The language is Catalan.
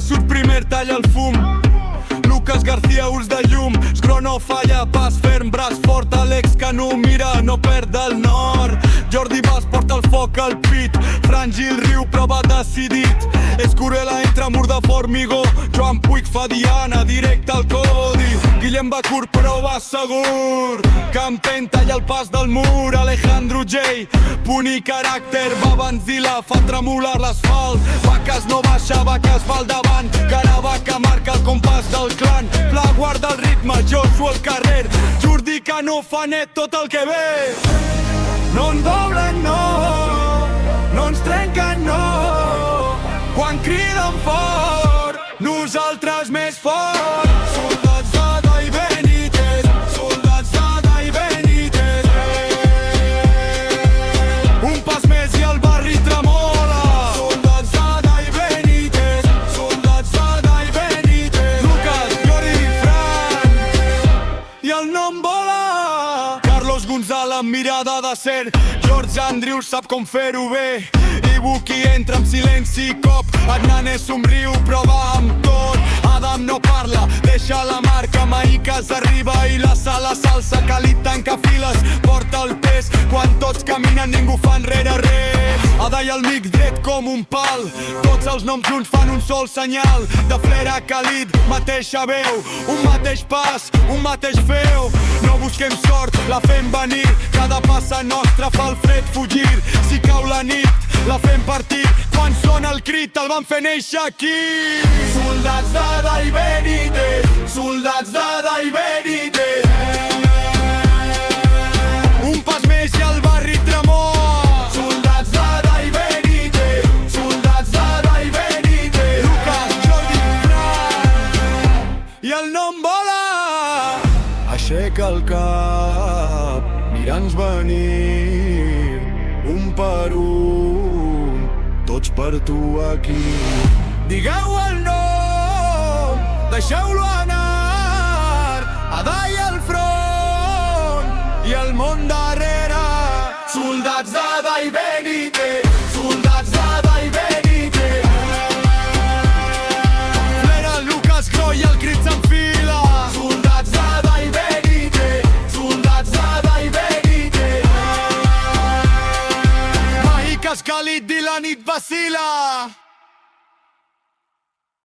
surt primer, talla el fum. Lucas García, ulls de llum. Sgro no falla, pas ferm, braç fort. Àlex Canú mira, no perd el nord. Jordi Bas porta el foc al pit. Fran Gil riu, prova decidit. Escurela entra mur de formigó. Joan Puig fa diana, directe al codi. Guillem va curt però va segur. Campent talla el pas del mur. Alejandro J, punt i caràcter. Va Banzila, fa tremolar l'asfalt. Vaques no baixa, Vaques va al davant. Caravaca marca el compàs del clan. Pla guarda el ritme, Joshua al carrer. Jordi Canó fa net tot el que ve. No ens doblen, no. No ens trenquen, no. Quan criden fort, nosaltres més fort. Soldats de Dai Benítez, soldats de Dai Benítez. Un pas més i el barri tremola. Soldats de Dai Benítez, soldats de Dai Benítez. Lucas, Jordi, Fran, i el nom vola. Carlos González, mirada de ser. George Andrews sap com fer-ho bé. Ibuki entra amb silenci i cop. Hernández somriu, prova amb tot. Adam no parla, deixa la marca. Maïcas arriba i la sala salsa. Khalid tanca files, porta el pes. Quan tots caminen ningú fa enrere res. Adai al mic dret com un pal. Tots els noms junts fan un sol senyal. De Flera a Khalid, mateixa veu. Un mateix pas, un mateix feu. No busquem sort, la fem venir. Cada passa nostra fa el fred fugir. Si cau la nit, la fem partir. Quan sona el crit el van fer néixer aquí. Soldats de Dai Benítez, soldats de Dai Benítez. Un pas més i el barri tremola. Soldats de Dai Benítez, soldats de Dai Benítez. Lucas, Jordi, Fran, i el nom vola. Aixeca el cap, mira'ns venir. Un per un, tots per tu aquí. Digueu el nom, deixeu-lo anar. Adai al front i el món darrere. Soldats de Dai Benítez, soldats de Dai Benítez. Flera, Lucas, Gro i el crit s'enfila. Soldats de Dai Benítez, soldats de Dai Benítez. Khalid i la nit vacila.